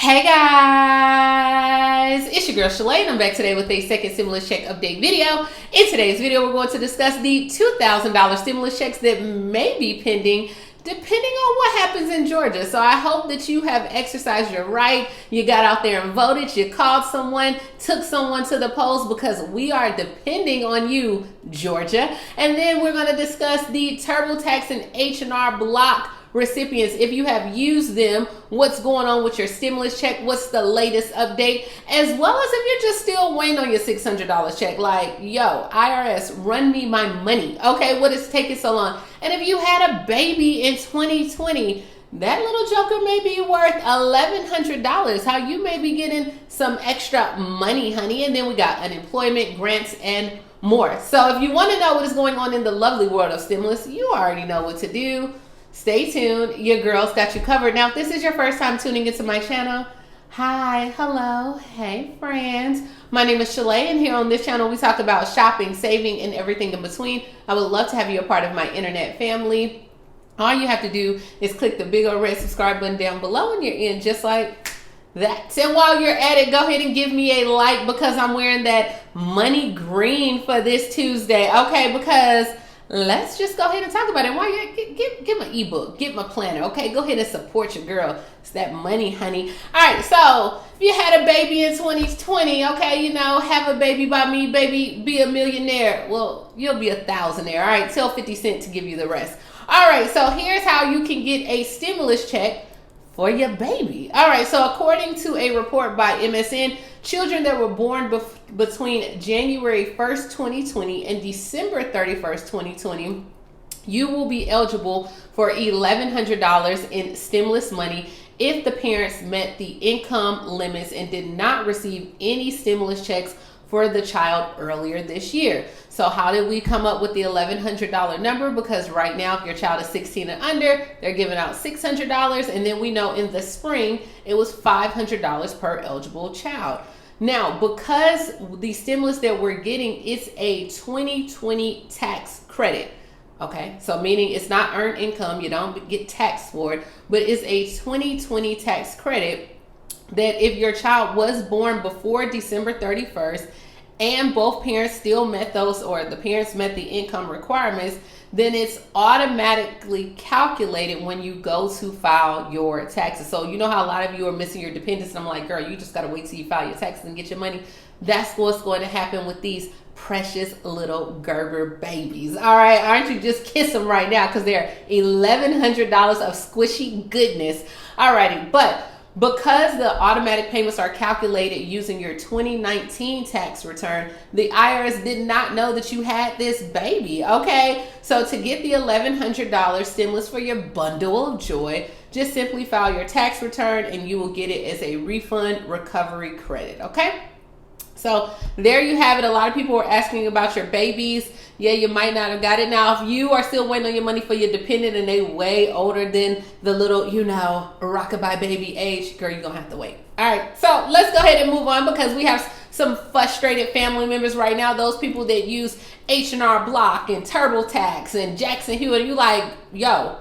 Hey guys, it's your girl Shalae and I'm back today with a second stimulus check update video. In today's video, we're going to discuss the $2,000 stimulus checks that may be pending depending on what happens in Georgia. So I hope that you have exercised your right. You got out there and voted. You called someone, took someone to the polls because we are depending on you, Georgia. And then we're going to discuss the TurboTax and H&R Block recipients. If you have used them, what's going on with your stimulus check, what's the latest update, as well as if you're just still waiting on your $600 check, like, yo, IRS, run me my money. Okay, what is taking so long? And if you had a baby in 2020, that little joker may be worth $1,100. How you may be getting some extra money, honey. And then we got unemployment, grants, and more. So if you want to know what is going on in the lovely world of stimulus, you already know what to do. Stay tuned. Your girl's got you covered. Now, if this is your first time tuning into my channel, hi, hello, hey friends. My name is Shalae, and here on this channel, we talk about shopping, saving, and everything in between. I would love to have you a part of my internet family. All you have to do is click the big old red subscribe button down below, and you're in just like that. And while you're at it, go ahead and give me a like because I'm wearing that money green for this Tuesday. Okay, because let's just go ahead and talk about it. Why you get my ebook, get my planner. Okay, go ahead and support your girl. It's that money, honey. All right, so if you had a baby in 2020, okay, you know, have a baby by me, baby, be a millionaire. Well, you'll be a thousandaire. All right, tell 50 Cent to give you the rest. All right, so here's how you can get a stimulus check for your baby. All right, so according to a report by MSN, children that were born between January 1st, 2020 and December 31st, 2020, you will be eligible for $1,100 in stimulus money if the parents met the income limits and did not receive any stimulus checks for the child earlier this year. So how did we come up with the $1,100 number? Because right now, if your child is 16 and under, they're giving out $600. And then we know in the spring, it was $500 per eligible child. Now, because the stimulus that we're getting, it's a 2020 tax credit. Okay, so meaning it's not earned income, you don't get taxed for it, but it's a 2020 tax credit that if your child was born before December 31st and both parents still met those, or the parents met the income requirements, then it's automatically calculated when you go to file your taxes. So you know how a lot of you are missing your dependents, and I'm like, girl, you just gotta wait till you file your taxes and get your money. That's what's going to happen with these precious little Gerber babies. All right, aren't you just kiss them right now because they're $1,100 of squishy goodness. All righty, but because the automatic payments are calculated using your 2019 tax return, the IRS did not know that you had this baby, okay? So to get the $1,100 stimulus for your bundle of joy, just simply file your tax return and you will get it as a refund recovery credit, okay? So there you have it. A lot of people are asking about your babies. Yeah, you might not have got it. Now, if you are still waiting on your money for your dependent and they way older than the little, you know, rockabye baby age, girl, you're going to have to wait. All right, so let's go ahead and move on because we have some frustrated family members right now. Those people that use H&R Block and TurboTax and Jackson Hewitt. You like, yo,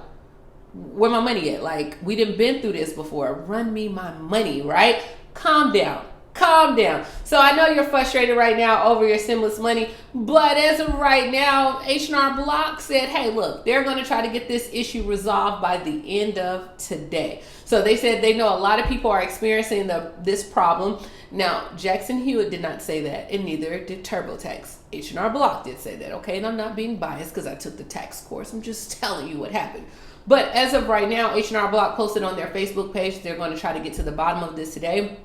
where my money at? Like, we done been through this before. Run me my money, right? Calm down. Calm down. So I know you're frustrated right now over your stimulus money, but as of right now, H&R Block said, hey, look, they're going to try to get this issue resolved by the end of today. So they said they know a lot of people are experiencing this problem. Now, Jackson Hewitt did not say that, and neither did TurboTax. H&R Block did say that, okay? And I'm not being biased because I took the tax course. I'm just telling you what happened. But as of right now, H&R Block posted on their Facebook page, they're going to try to get to the bottom of this today.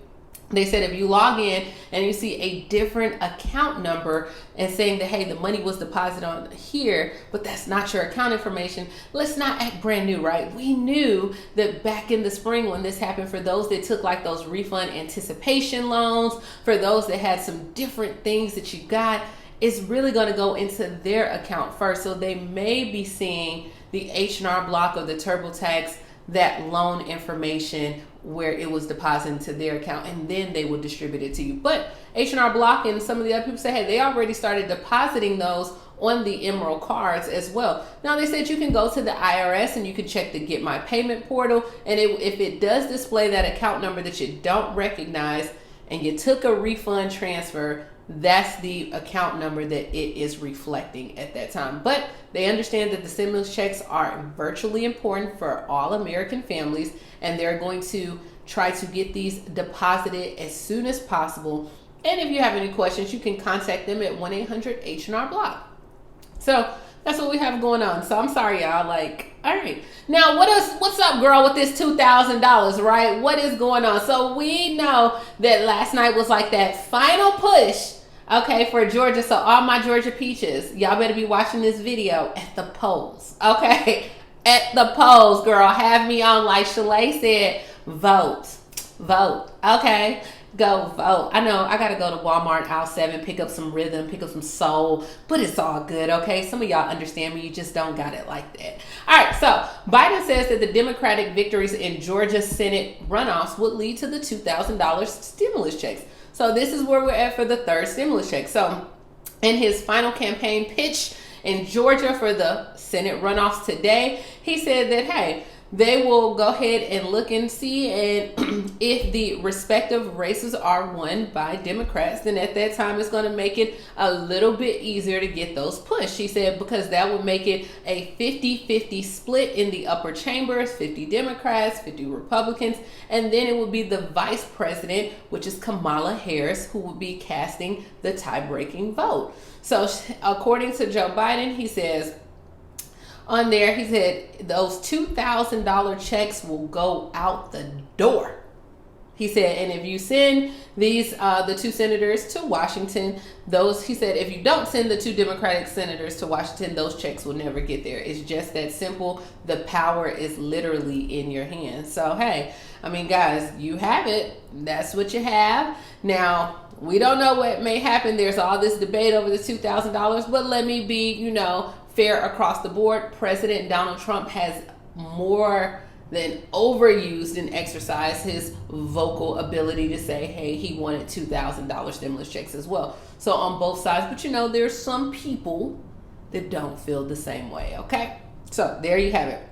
They said if you log in and you see a different account number and saying that, hey, the money was deposited on here, but that's not your account information, let's not act brand new, right? We knew that back in the spring when this happened, for those that took like those refund anticipation loans, for those that had some different things that you got, it's really going to go into their account first. So they may be seeing the H&R Block or the TurboTax, that loan information where it was deposited to their account, and then they will distribute it to you. But H&R Block and some of the other people say, hey, they already started depositing those on the Emerald cards as well. Now they said you can go to the IRS and you can check the Get My Payment portal, and if it does display that account number that you don't recognize and you took a refund transfer, that's the account number that it is reflecting at that time. But they understand that the stimulus checks are virtually important for all American families, and they're going to try to get these deposited as soon as possible. And if you have any questions, you can contact them at 1-800-H&R-BLOCK. So that's what we have going on. So I'm sorry, y'all. Like, all right. Now, what's up, girl, with this $2,000, right? What is going on? So we know that last night was like that final push, okay, for Georgia. So all my Georgia peaches, y'all better be watching this video at the polls, okay? At the polls, girl. Have me on, like Shalae said, vote, okay? Go vote. I know I gotta go to Walmart aisle 7, pick up some rhythm, pick up some soul, but it's all good, okay? Some of y'all understand me, you just don't got it like that. All right, so Biden says that the Democratic victories in Georgia Senate runoffs would lead to the $2,000 stimulus checks. So this is where we're at for the third stimulus check. So in his final campaign pitch in Georgia for the Senate runoffs today, he said that, hey, they will go ahead and look and see, and if the respective races are won by Democrats, then at that time it's going to make it a little bit easier to get those pushed. She said because that would make it a 50-50 split in the upper chambers, 50 Democrats, 50 Republicans, and then it would be the vice president, which is Kamala Harris, who would be casting the tie-breaking vote. So according to Joe Biden, he says, on there, he said those $2,000 checks will go out the door. He said, and if you send these, the two senators to Washington, he said, if you don't send the two Democratic senators to Washington, those checks will never get there. It's just that simple. The power is literally in your hands. So, hey, I mean, guys, you have it. That's what you have. Now, we don't know what may happen. There's all this debate over the $2,000, but let me be, fair across the board. President Donald Trump has more than overused and exercised his vocal ability to say, hey, he wanted $2,000 stimulus checks as well. So on both sides, but there's some people that don't feel the same way, okay? So there you have it.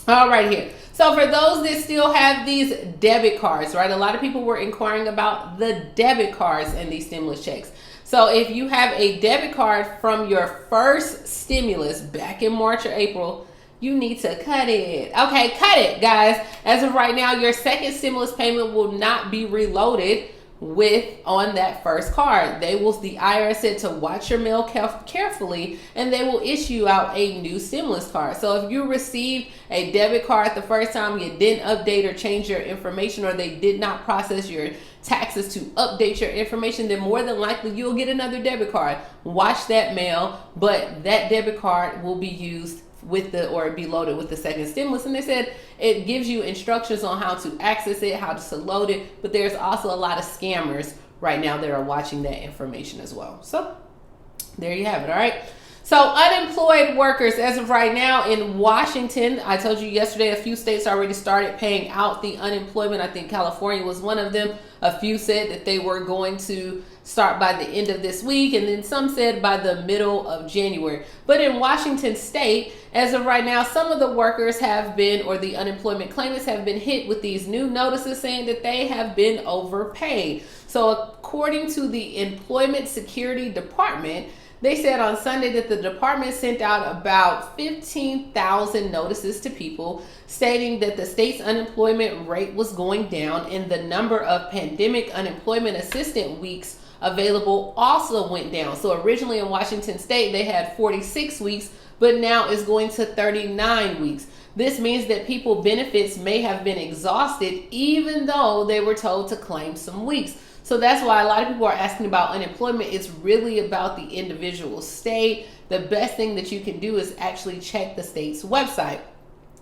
All right, here. So for those that still have these debit cards, right? A lot of people were inquiring about the debit cards and these stimulus checks. So if you have a debit card from your first stimulus back in March or April, you need to cut it. Okay, cut it, guys. As of right now, your second stimulus payment will not be reloaded on that first card. The IRS said to watch your mail carefully, and they will issue out a new stimulus card. So if you received a debit card the first time, you didn't update or change your information, or they did not process your taxes to update your information, then more than likely you'll get another debit card. Watch that mail, but that debit card will be used or be loaded with the second stimulus. And they said it gives you instructions on how to access it, how to load it, but there's also a lot of scammers right now that are watching that information as well. So there you have it. All right. So unemployed workers, as of right now in Washington, I told you yesterday, a few states already started paying out the unemployment. I think California was one of them. A few said that they were going to start by the end of this week, and then some said by the middle of January. But in Washington state, as of right now, some of the workers the unemployment claimants have been hit with these new notices saying that they have been overpaid. So according to the Employment Security Department, they said on Sunday that the department sent out about 15,000 notices to people stating that the state's unemployment rate was going down, and the number of pandemic unemployment assistance weeks available also went down. So originally in Washington state, they had 46 weeks, but now it's going to 39 weeks. This means that people benefits may have been exhausted even though they were told to claim some weeks. So that's why a lot of people are asking about unemployment. It's really about the individual state. The best thing that you can do is actually check the state's website.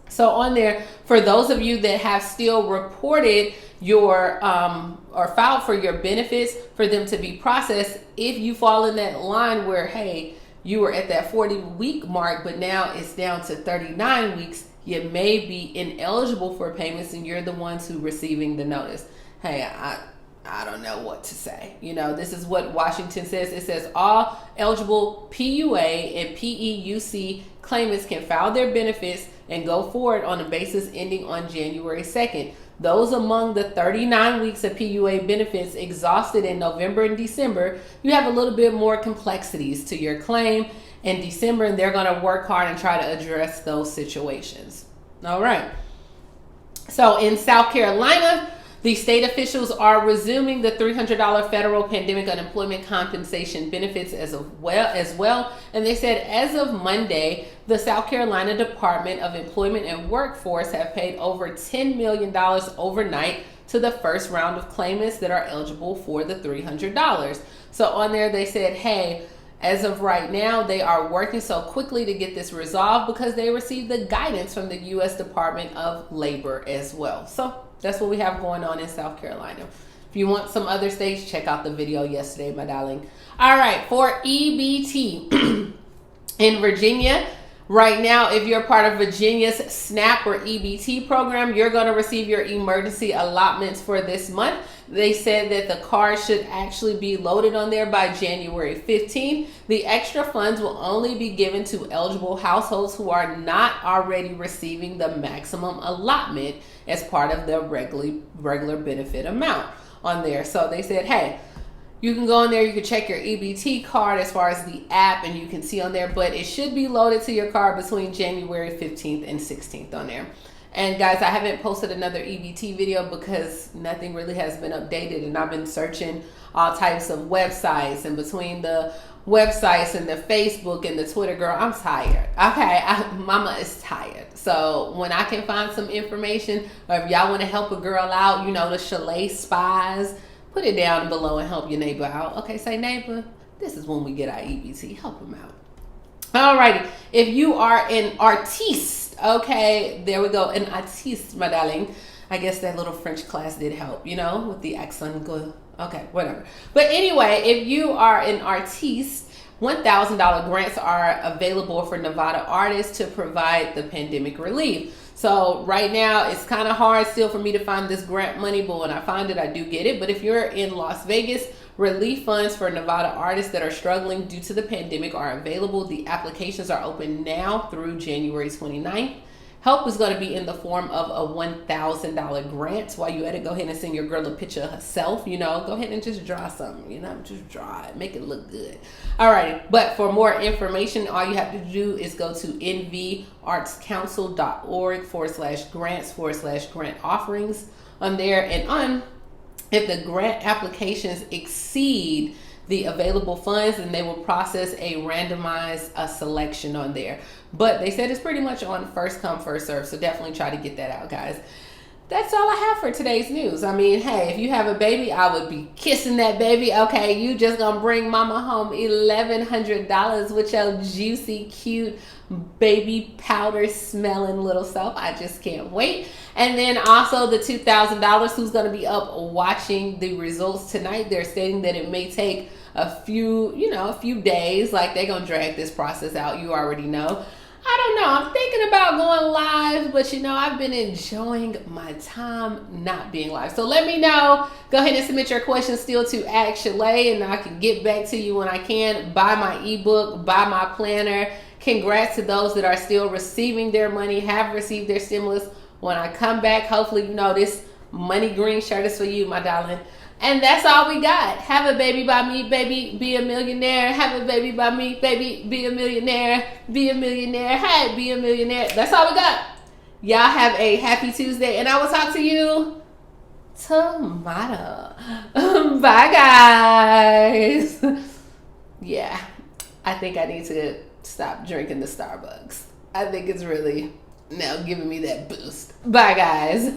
So on there, for those of you that have still reported your or filed for your benefits for them to be processed, if you fall in that line where, hey, you were at that 40-week mark, but now it's down to 39 weeks, you may be ineligible for payments and you're the ones who receiving the notice. Hey, I don't know what to say. You know, this is what Washington says. It says all eligible PUA and PEUC claimants can file their benefits and go forward on a basis ending on January 2nd. Those among the 39 weeks of PUA benefits exhausted in November and December, you have a little bit more complexities to your claim in December, and they're going to work hard and try to address those situations. All right. So in South Carolina, the state officials are resuming the $300 federal pandemic unemployment compensation benefits as well. And they said as of Monday, the South Carolina Department of Employment and Workforce have paid over $10 million overnight to the first round of claimants that are eligible for the $300. So on there, they said, hey, as of right now, they are working so quickly to get this resolved because they received the guidance from the U.S. Department of Labor as well. So that's what we have going on in South Carolina. If you want some other states, check out the video yesterday, my darling. All right, for EBT in Virginia, right now, if you're part of Virginia's SNAP or EBT program, you're going to receive your emergency allotments for this month. They said that the card should actually be loaded on there by January 15th. The extra funds will only be given to eligible households who are not already receiving the maximum allotment as part of the regular benefit amount on there. So they said, hey, you can go in there, you can check your EBT card as far as the app, and you can see on there, but it should be loaded to your card between January 15th and 16th on there. And guys, I haven't posted another EBT video because nothing really has been updated, and I've been searching all types of websites, and between the websites and the Facebook and the Twitter, girl, I'm tired. Okay, mama is tired. So when I can find some information, or if y'all want to help a girl out, you know, the Shalae spies, put it down below and help your neighbor out. Okay, say neighbor, this is when we get our EBT. Help them out. Alrighty, if you are an artiste, okay, there we go, an artiste, my darling. I guess that little French class did help, you know, with the accent. Good. Okay, whatever. But anyway, if you are an artiste, $1,000 grants are available for Nevada artists to provide the pandemic relief. So right now, it's kind of hard still for me to find this grant money, but when I find it, I do get it. But if you're in Las Vegas, relief funds for Nevada artists that are struggling due to the pandemic are available. The applications are open now through January 29th. Help is going to be in the form of a $1,000 grant. While you at it, go ahead and send your girl a picture of herself, you know, go ahead and just draw something, you know, just draw it, make it look good. All right, but for more information, all you have to do is go to nvartscouncil.org/grants/grant offerings on there, and on if the grant applications exceed the available funds, and they will process a randomized selection on there. But they said it's pretty much on first come, first serve. So definitely try to get that out, guys. That's all I have for today's news. I mean, hey, if you have a baby, I would be kissing that baby. Okay, you just gonna bring mama home $1,100 with your juicy, cute, baby powder smelling little self. I just can't wait. And then also the $2,000, who's gonna be up watching the results tonight. They're stating that it may take a few days. Like, they're gonna drag this process out. You already know. I don't know. I'm thinking about going live, but you know, I've been enjoying my time not being live. So let me know. Go ahead and submit your questions still to Shalae, and I can get back to you when I can. Buy my ebook, buy my planner. Congrats to those that are still receiving their money, have received their stimulus. When I come back, hopefully, you know, this money green shirt is for you, my darling. And that's all we got. Have a baby by me, baby, be a millionaire. Have a baby by me, baby, be a millionaire. Be a millionaire. Hey, be a millionaire. That's all we got. Y'all have a happy Tuesday, and I will talk to you tomorrow. Bye, guys. Yeah, I think I need to stop drinking the Starbucks. I think it's really now giving me that boost. Bye, guys.